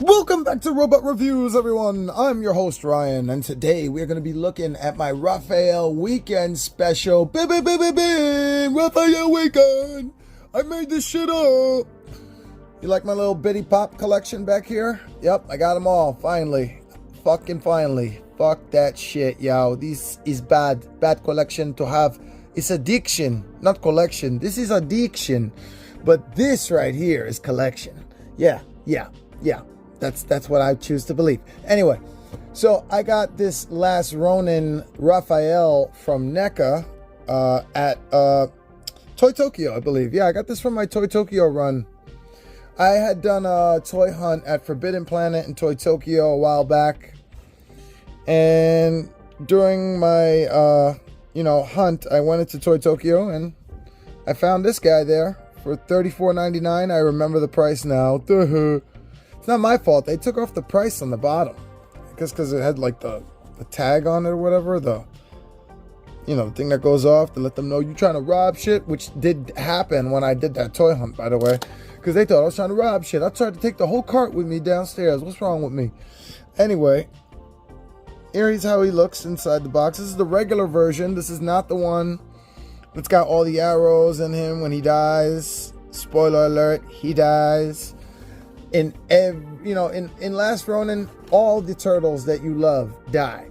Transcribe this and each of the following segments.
Welcome back to Robot Reviews, everyone. I'm your host, Ryan, and today we're going to be looking at my Raphael weekend special. Raphael weekend! I made this shit up! You like my little bitty pop collection back here? Yep, I got them all, finally. Fucking finally. Fuck that shit, yo. This is bad collection to have. It's addiction, not collection. This is addiction. But this right here is collection. Yeah. That's what I choose to believe. Anyway, so I got this last Ronin Raphael from Neca at Toy Tokyo, I believe. Yeah, I got this from my Toy Tokyo run. I had done a toy hunt at Forbidden Planet in Toy Tokyo a while back. And during my, hunt, I went into Toy Tokyo and I found this guy there for $34.99. I remember the price now. It's not my fault. They took off the price on the bottom. I guess because it had like the tag on it or whatever. The thing that goes off to let them know you're trying to rob shit. Which did happen when I did that toy hunt, by the way. Because they thought I was trying to rob shit. I tried to take the whole cart with me downstairs. What's wrong with me? Anyway, here's how he looks inside the box. This is the regular version. This is not the one that's got all the arrows in him when he dies. Spoiler alert, he dies. In Last Ronin, all the turtles that you love die.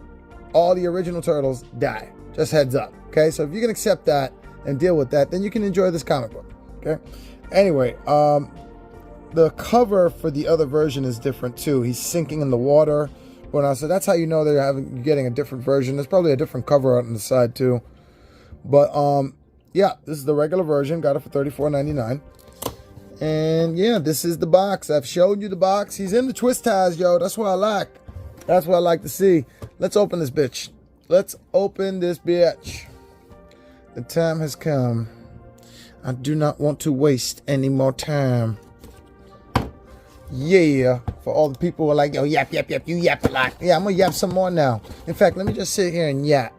All the original turtles die. Just heads up. Okay, so if you can accept that and deal with that, then you can enjoy this comic book. Okay. Anyway, the cover for the other version is different too. He's sinking in the water. So that's how you know you're getting a different version. There's probably a different cover on the side too. But yeah, this is the regular version. Got it for $34.99. And yeah, this is the box. I've showed you the box. He's in the twist ties, yo. That's what I like. That's what I like to see. Let's open this bitch. Let's open this bitch. The time has come. I do not want to waste any more time. Yeah. For all the people who are like, yo, yap, you yap a lot. Yeah, I'm going to yap some more now. In fact, let me just sit here and yap.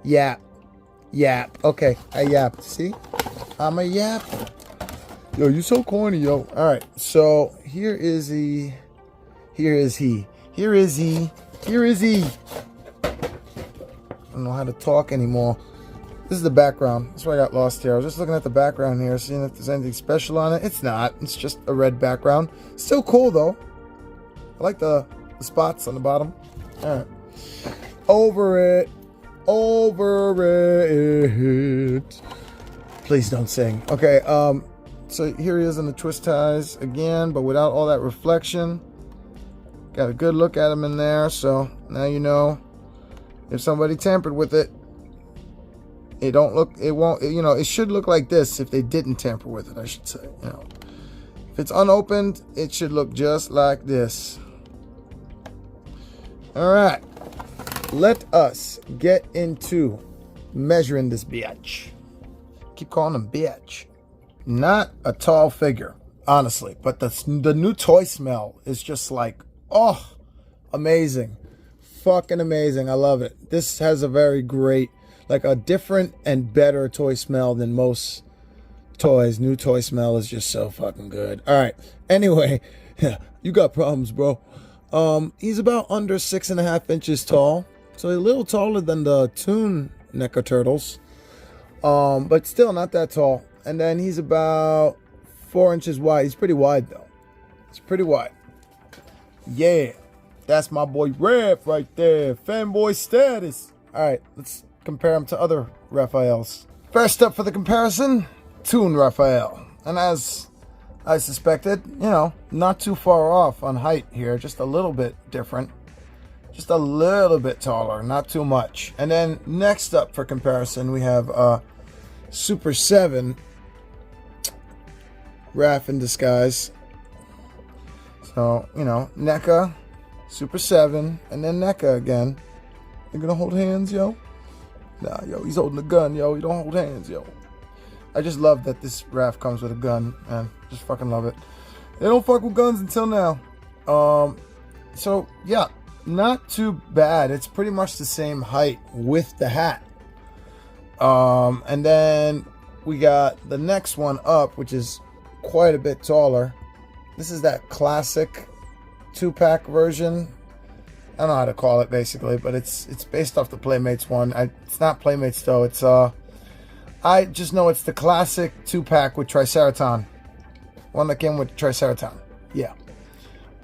Yap. Okay, I yapped. See? I'm a yap. Yo, you so corny, yo. All right, so here is he. I don't know how to talk anymore. This is the background. That's why I got lost here. I was just looking at the background here, seeing if there's anything special on it. It's not. It's just a red background. Still cool, though. I like the spots on the bottom. All right. Over it. Please don't sing. Okay, so here he is in the twist ties again, but without all that reflection. Got a good look at him in there, so now you know if somebody tampered with it. It should look like this if they didn't tamper with it, I should say. If it's unopened, it should look just like this. All right, let us get into measuring this bitch. Keep calling him bitch. Not a tall figure, honestly, but the new toy smell is just like, oh, amazing. Fucking amazing. I love it. This has a very great, like a different and better toy smell than most toys. New toy smell is just so fucking good. All right. Anyway, you got problems, bro. He's about under 6.5 inches tall. So a little taller than the Toon Neca turtles. But still not that tall. And then he's about 4 inches wide. He's pretty wide, though. It's pretty wide. Yeah. That's my boy Raph right there. Fanboy status. All right. Let's compare him to other Raphaels. First up for the comparison, Toon Raphael. And as I suspected, not too far off on height here. Just a little bit different. Just a little bit taller. Not too much. And then next up for comparison, we have Super 7. Raph in disguise. So, Neca, Super 7, and then Neca again. They're gonna hold hands, yo? Nah, yo, he's holding a gun, yo. You don't hold hands, yo. I just love that this Raph comes with a gun, man. Just fucking love it. They don't fuck with guns until now. So, yeah, not too bad. It's pretty much the same height with the hat. And then we got the next one up, which is quite a bit taller. This is that classic 2-pack version. I don't know how to call it basically, but it's based off the Playmates one. It's not Playmates though. It's I just know it's the classic 2-pack with Triceraton. One that came with Triceraton. Yeah.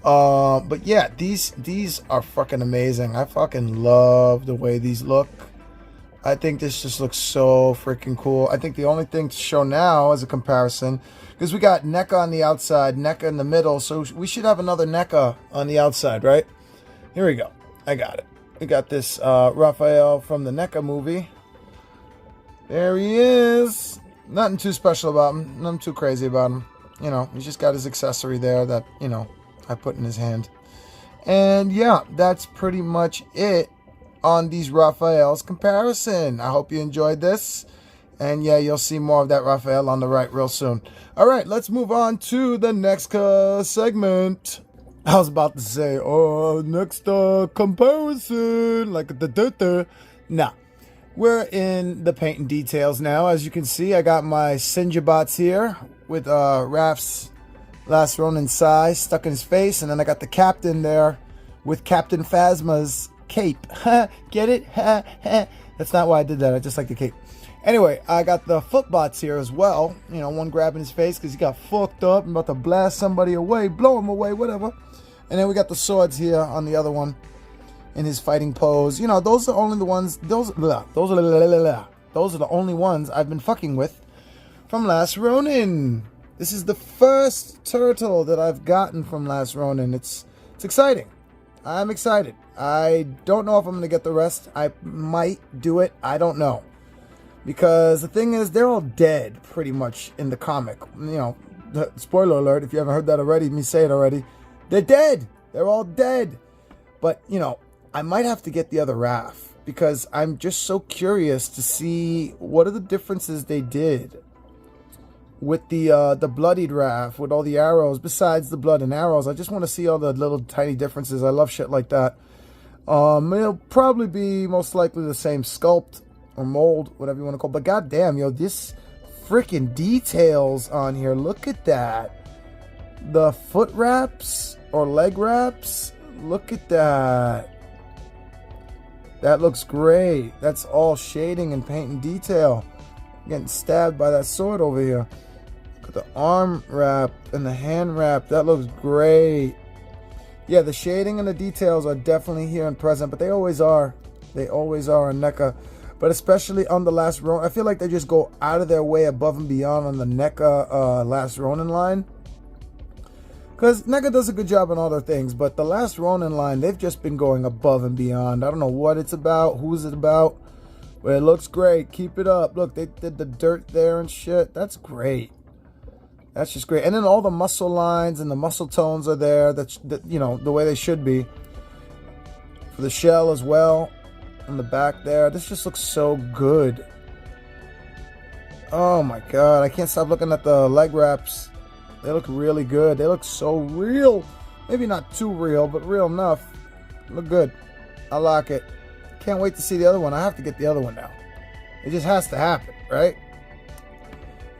But yeah, these are fucking amazing. I fucking love the way these look. I think this just looks so freaking cool. I think the only thing to show now as a comparison, because we got Neca on the outside, Neca in the middle, so we should have another Neca on the outside, right? Here we go. I got it. We got this Raphael from the Neca movie. There he is. Nothing too special about him. Nothing too crazy about him. You know, he's just got his accessory there that, you know, I put in his hand. And yeah, that's pretty much it on these Raphael's comparison. I hope you enjoyed this. And yeah, you'll see more of that Raphael on the right real soon. All right, let's move on to the next segment. I was about to say, next comparison, like the Nah, we're in the paint and details now. As you can see, I got my Sinjabots here with Raph's Last Ronin size stuck in his face, and then I got the captain there with Captain Phasma's cape. Get it? That's not why I did that. I just like the cape. Anyway, I got the Footbots here as well. You know, one grabbing his face because he got fucked up and about to blast somebody away, blow him away, whatever. And then we got the swords here on the other one in his fighting pose. You know, those are only the ones. Those are the only ones I've been fucking with from Last Ronin. This is the first turtle that I've gotten from Last Ronin. It's exciting. I'm excited. I don't know if I'm going to get the rest. I might do it. I don't know. Because the thing is, they're all dead pretty much in the comic. You know, spoiler alert, if you haven't heard that already, me say it already. They're dead. They're all dead. But, you know, I might have to get the other Raph. Because I'm just so curious to see what are the differences they did with the bloodied Raph, with all the arrows, besides the blood and arrows. I just want to see all the little tiny differences. I love shit like that. It'll probably be most likely the same sculpt or mold, whatever you want to call it. But goddamn, yo, this freaking details on here. Look at that. The foot wraps or leg wraps. Look at that. That looks great. That's all shading and paint and detail. I'm getting stabbed by that sword over here. Look at the arm wrap and the hand wrap. That looks great. Yeah, the shading and the details are definitely here and present, but they always are. They always are on Neca. But especially on the Last Ronin, I feel like they just go out of their way above and beyond on the Neca Last Ronin line. Because Neca does a good job on all their things, but the Last Ronin line, they've just been going above and beyond. I don't know what it's about, who's it about, but it looks great. Keep it up. Look, they did the dirt there and shit. That's great. That's just great. And then all the muscle lines and the muscle tones are there. That you know, the way they should be. For the shell as well. On the back there. This just looks so good. Oh my god. I can't stop looking at the leg wraps. They look really good. They look so real. Maybe not too real, but real enough. Look good. I like it. Can't wait to see the other one. I have to get the other one now. It just has to happen, right?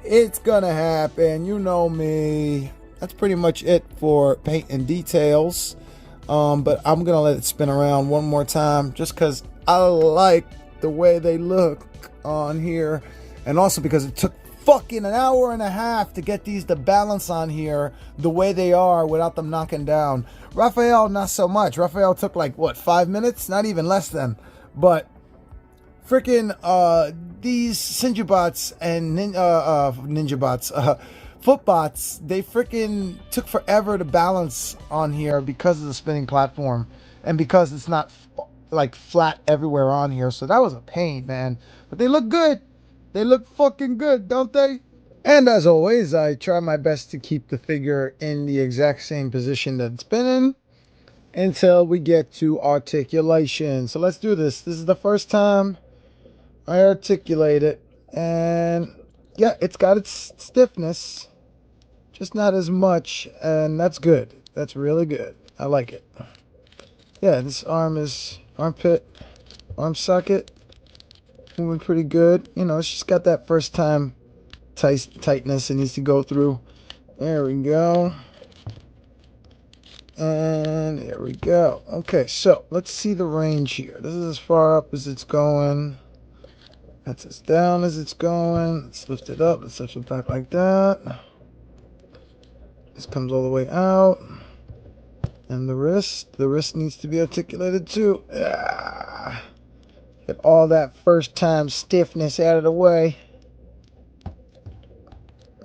It's gonna happen. You know me. That's pretty much it for paint and details. But I'm gonna let it spin around one more time just because I like the way they look on here, and also because it took fucking an hour and a half to get these to balance on here the way they are without them knocking down. Raphael, not so much. Raphael took like what, 5 minutes? Not even less than. But freaking these Sinjabots and Footbots, they freaking took forever to balance on here because of the spinning platform and because it's not like flat everywhere on here. So that was a pain, man. But they look good. They look fucking good, don't they? And as always, I try my best to keep the figure in the exact same position that it's been in until we get to articulation. So let's do this. This is the first time I articulate it. And yeah, it's got its stiffness, just not as much. And that's good. That's really good. I like it. Yeah, this arm is armpit, arm socket. Moving pretty good. You know, it's just got that first time tightness it needs to go through. There we go. And there we go. Okay, so let's see the range here. This is as far up as it's going. That's as down as it's going. Let's lift it up. Let's lift it back like that. This comes all the way out. And the wrist needs to be articulated too. Ah, get all that first time stiffness out of the way.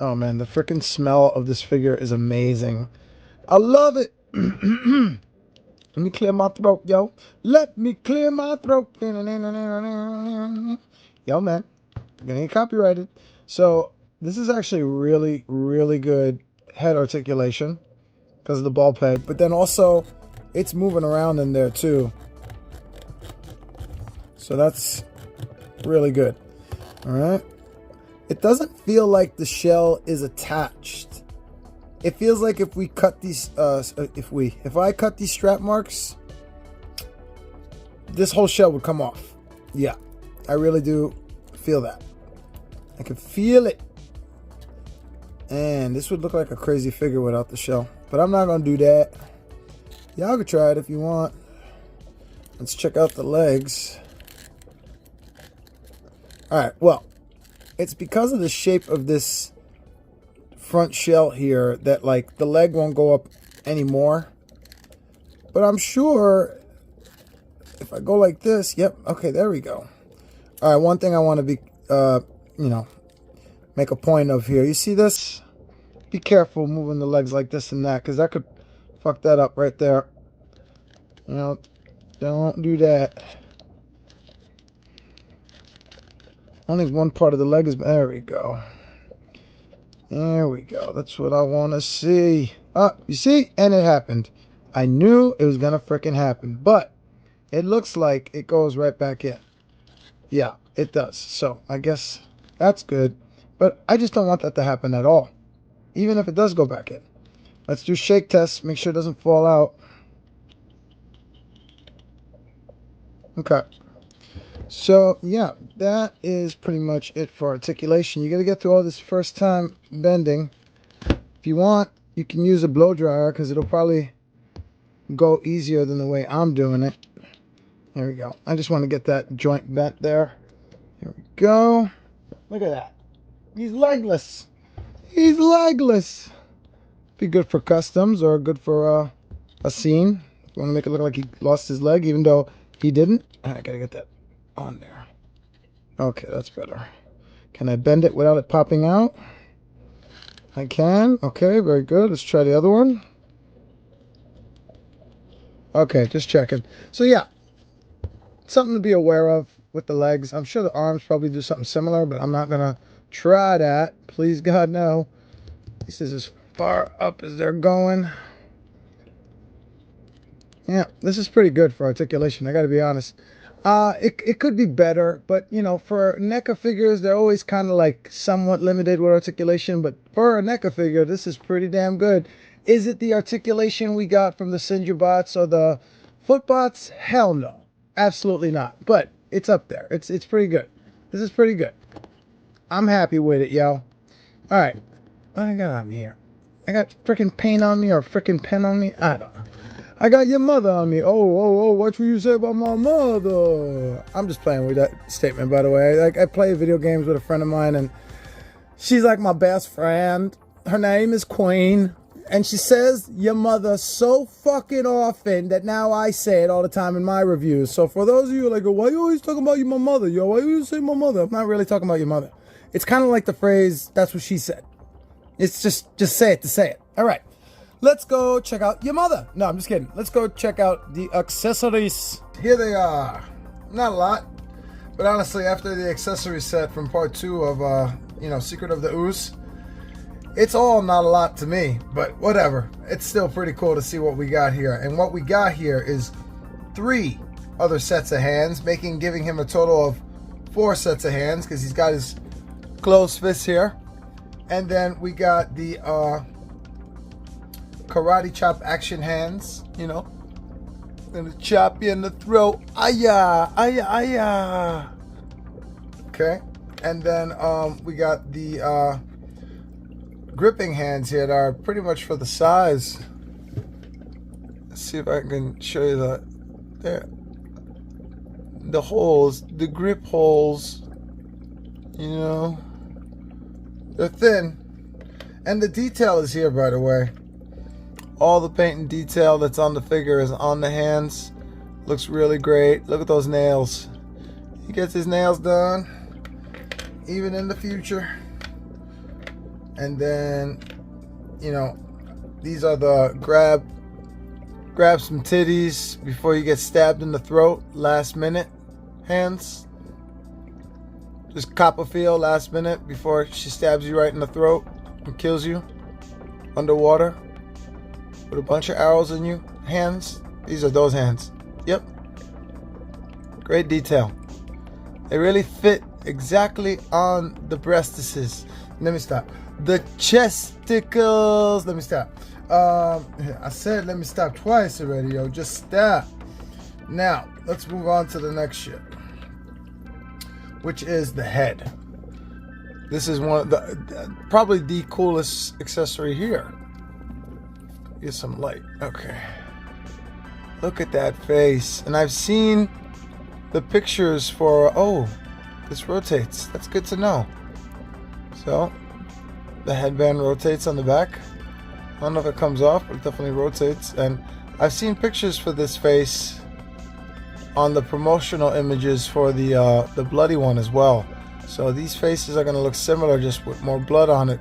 Oh man, the freaking smell of this figure is amazing. I love it. Let me clear my throat, yo. Let me clear my throat. Yo, man, gonna get copyrighted. So this is actually really, really good head articulation because of the ball peg. But then also, it's moving around in there too. So that's really good. All right. It doesn't feel like the shell is attached. It feels like if we cut these, if I cut these strap marks, this whole shell would come off. Yeah, I really do feel that. I can feel it. And this would look like a crazy figure without the shell. But I'm not going to do that. Y'all can try it if you want. Let's check out the legs. Alright, well, it's because of the shape of this front shell here that like the leg won't go up anymore. But I'm sure if I go like this, yep, okay, there we go. All right, one thing I want to be, you know, make a point of here. You see this? Be careful moving the legs like this and that, because that could fuck that up right there. You know, don't do that. Only one part of the leg is, there we go. There we go. That's what I want to see. You see? And it happened. I knew it was going to freaking happen. But it looks like it goes right back in. Yeah, it does. So I guess that's good. But I just don't want that to happen at all. Even if it does go back in. Let's do shake tests. Make sure it doesn't fall out. Okay. So, yeah, that is pretty much it for articulation. You got to get through all this first time bending. If you want, you can use a blow dryer because it'll probably go easier than the way I'm doing it. There we go. I just want to get that joint bent there. Here we go. Look at that. He's legless. He's legless. Be good for customs or good for a scene. If you want to make it look like he lost his leg, even though he didn't. I got to get that on there. Okay, that's better. Can I bend it without it popping out? I can. Okay, very good. Let's try the other one. Okay, just checking. So yeah, something to be aware of with the legs. I'm sure the arms probably do something similar, but I'm not gonna try that. Please God, no. This is as far up as they're going. Yeah, this is pretty good for articulation, I gotta be honest. It could be better, but you know, for NECA figures, they're always kind of like somewhat limited with articulation, but for a NECA figure, this is pretty damn good. Is it the articulation we got from the Sinja bots or the foot bots? Hell no. Absolutely not. But it's up there. It's pretty good. This is pretty good. I'm happy with it, yo. Alright. What I got on me here? I got freaking paint on me or freaking pen on me? I don't know. I got your mother on me. Oh, what will you say about my mother? I'm just playing with that statement, by the way. I play video games with a friend of mine, and she's like my best friend. Her name is Queen, and she says your mother so fucking often that now I say it all the time in my reviews. So for those of you like, why you always talking about my mother? Yo, why you say my mother? I'm not really talking about your mother. It's kind of like the phrase, that's what she said. It's just say it to say it. All right. Let's go check out your mother. No, I'm just kidding. Let's go check out the accessories. Here they are. Not a lot, but honestly, after the accessory set from part 2 of, you know, Secret of the Ooze, it's all not a lot to me, but whatever. It's still pretty cool to see what we got here. And what we got here is 3 other sets of hands, giving him a total of 4 sets of hands because he's got his closed fists here. And then we got the, karate chop action hands, you know, gonna chop you in the throat, ayah, ayah, ayah. Okay, and then we got the gripping hands here that are pretty much for the size Let's see if I can show you the holes, the grip holes, you know, they're thin. And the detail is here, by the way. All the paint and detail that's on the figure is on the hands. Looks really great. Look at those nails. He gets his nails done, even in the future. And then, you know, these are the grab some titties before you get stabbed in the throat, last minute hands. Just Copperfield, last minute before she stabs you right in the throat and kills you underwater with a bunch of arrows in you. Hands. These are those hands. Yep. Great detail. They really fit exactly on the breastises. Let me stop. The chesticles. Let me stop. I said let me stop twice already, yo. Just stop. Now, let's move on to the next shit, which is the head. This is one of the, probably the coolest accessory here. Get some light. Okay. Look at that face. And I've seen the pictures for, oh, this rotates. That's good to know. So, the headband rotates on the back. I don't know if it comes off, but it definitely rotates. And I've seen pictures for this face on the promotional images for the bloody one as well. So these faces are going to look similar, just with more blood on it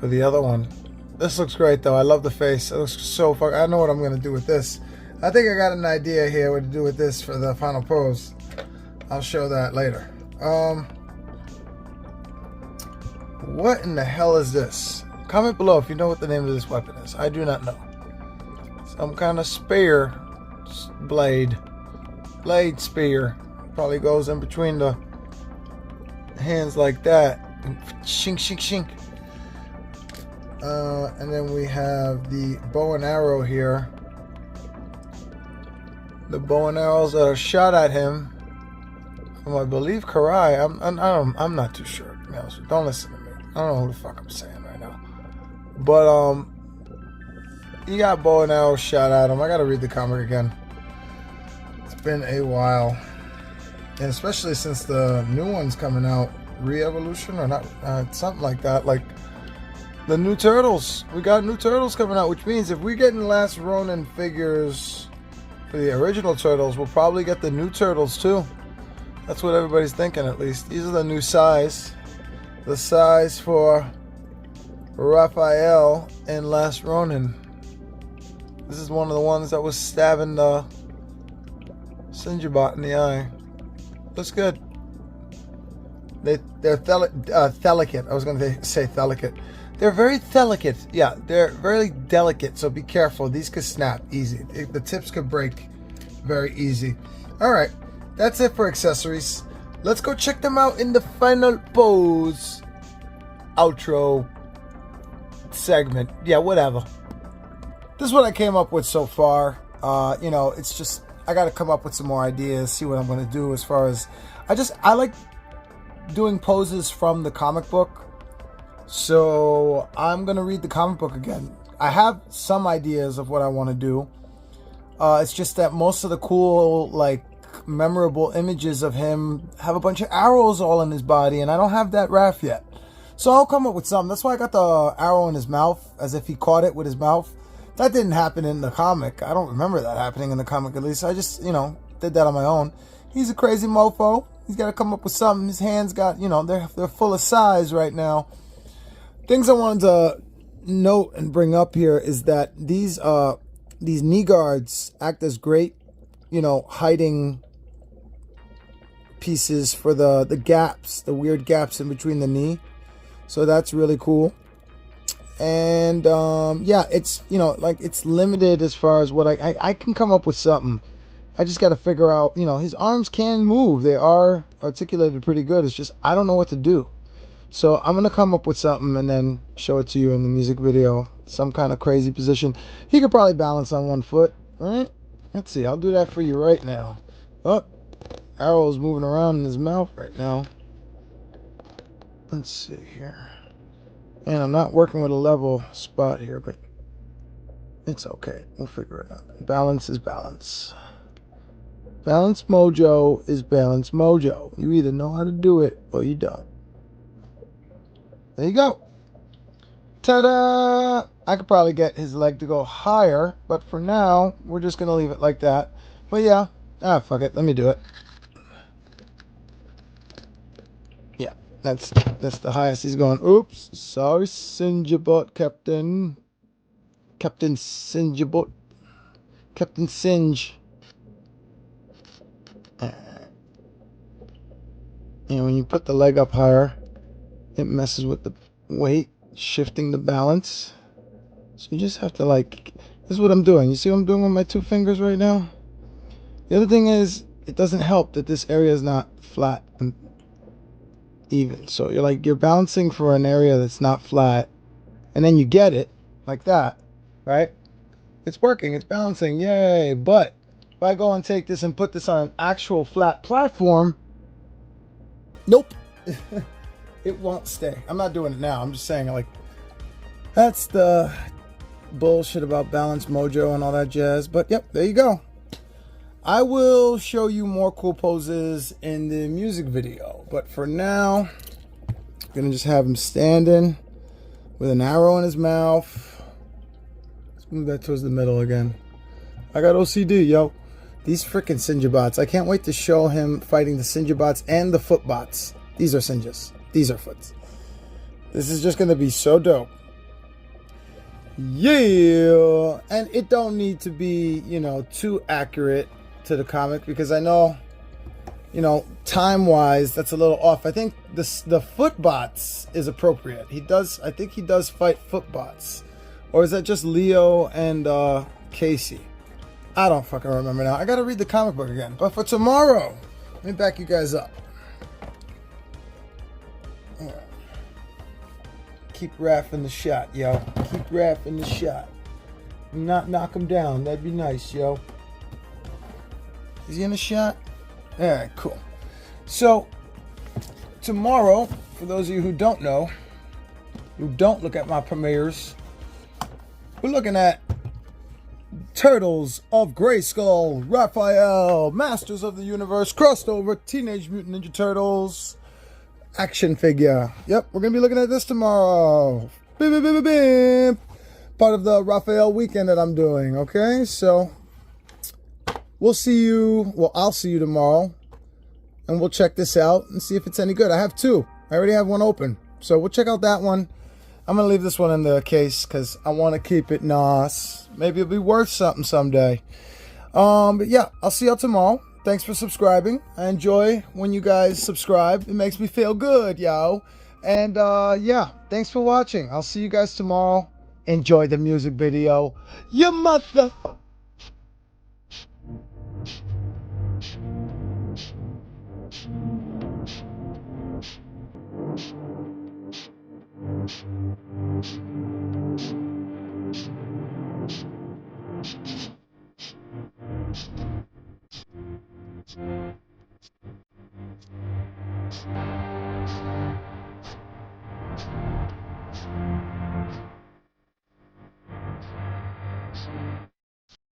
for the other one. This looks great though. I love the face. It looks so fucking. I know what I'm going to do with this. I think I got an idea here what to do with this for the final pose. I'll show that later. What in the hell is this? Comment below if you know what the name of this weapon is. I do not know. Some kind of spear blade. Blade spear. Probably goes in between the hands like that. And shink, shink, shink. And then we have the bow and arrow here. The bow and arrows that are shot at him from, I believe, Karai. I'm not too sure, to be honest with you. Don't listen to me. I don't know who the fuck I'm saying right now. But, he got bow and arrow shot at him. I gotta read the comic again. It's been a while. And especially since the new one's coming out. Re-Evolution or not, something like that. Like, the new Turtles. We got new Turtles coming out, which means if we're getting the last Ronin figures for the original Turtles, we'll probably get the new Turtles too. That's what everybody's thinking, at least. These are the new size. The size for Raphael in Last Ronin. This is one of the ones that was stabbing the Sinjabot in the eye. Looks good. They're delicate. I was going to say delicate. They're very delicate. Yeah, they're very delicate, so be careful. These could snap easy. The tips could break very easy. All right, that's it for accessories. Let's go check them out in the final pose outro segment. Yeah, whatever. This is what I came up with so far. You know, it's just, I got to come up with some more ideas, see what I'm going to do as far as, I like doing poses from the comic book. So I'm going to read the comic book again. I have some ideas of what I want to do. It's just that most of the cool, like, memorable images of him have a bunch of arrows all in his body, and I don't have that Raph yet. So I'll come up with something. That's why I got the arrow in his mouth, as if he caught it with his mouth. That didn't happen in the comic. I don't remember that happening in the comic, at least. I just, you know, did that on my own. He's a crazy mofo. He's got to come up with something. His hands got, you know, they're full of size right now. Things I wanted to note and bring up here is that these knee guards act as great, you know, hiding pieces for the gaps, the weird gaps in between the knee. So that's really cool. And yeah, it's, you know, like, it's limited as far as what I can come up with something. I just got to figure out, you know, his arms can move. They are articulated pretty good. It's just, I don't know what to do. So I'm going to come up with something and then show it to you in the music video. Some kind of crazy position. He could probably balance on one foot. All right. Let's see. I'll do that for you right now. Oh, arrow's moving around in his mouth right now. Let's see here. And I'm not working with a level spot here, but It's okay. We'll figure it out. Balance is balance. Balance mojo is balance mojo. You either know how to do it or you don't. There you go. Ta-da! I could probably get his leg to go higher, but for now, we're just going to leave it like that. But yeah, fuck it. Let me do it. Yeah, that's the highest he's going. Oops. Sorry, Sinjabot, Captain. Captain Sinjabot. Captain Singe. And when you put the leg up higher, it messes with the weight, shifting the balance. So you just have to like, this is what I'm doing. You see what I'm doing with my two fingers right now? The other thing is, it doesn't help that this area is not flat and even. So you're balancing for an area that's not flat, and then you get it like that, right? It's working, it's balancing, yay. But if I go and take this and put this on an actual flat platform, nope. It won't stay. I'm not doing it now. I'm just saying, like, that's the bullshit about balance mojo and all that jazz. But yep, there you go. I will show you more cool poses in the music video, but for now I'm gonna just have him standing with an arrow in his mouth. Let's move that towards the middle again. I got OCD, yo. These freaking Sinjabots. I can't wait to show him fighting the Sinjabots and the Footbots. These are Sinjas. These are Foots. This is just gonna be so dope. Yeah, and it don't need to be, you know, too accurate to the comic, because I know, you know, time-wise that's a little off. I think the Footbots is appropriate. I think he does fight Footbots, or is that just Leo and Casey? I don't fucking remember now. I gotta read the comic book again. But for tomorrow, let me back you guys up. Keep Raph in the shot, yo. Keep Raph in the shot. Not knock him down. That'd be nice, yo. Is he in the shot? Alright, cool. So, tomorrow, for those of you who don't know, who don't look at my premieres, we're looking at Turtles of Grayskull, Raphael, Masters of the Universe, crossed over, Teenage Mutant Ninja Turtles, action figure. Yep, we're going to be looking at this tomorrow. Beep, beep, beep, beep, beep. Part of the Raphael weekend that I'm doing, okay? So, we'll see you, well, I'll see you tomorrow, and we'll check this out and see if it's any good. I have two. I already have one open. So we'll check out that one. I'm going to leave this one in the case because I want to keep it nice. Maybe it'll be worth something someday. But yeah, I'll see y'all tomorrow. Thanks for subscribing. I enjoy when you guys subscribe. It makes me feel good, yo. And yeah, thanks for watching. I'll see you guys tomorrow. Enjoy the music video. You mother...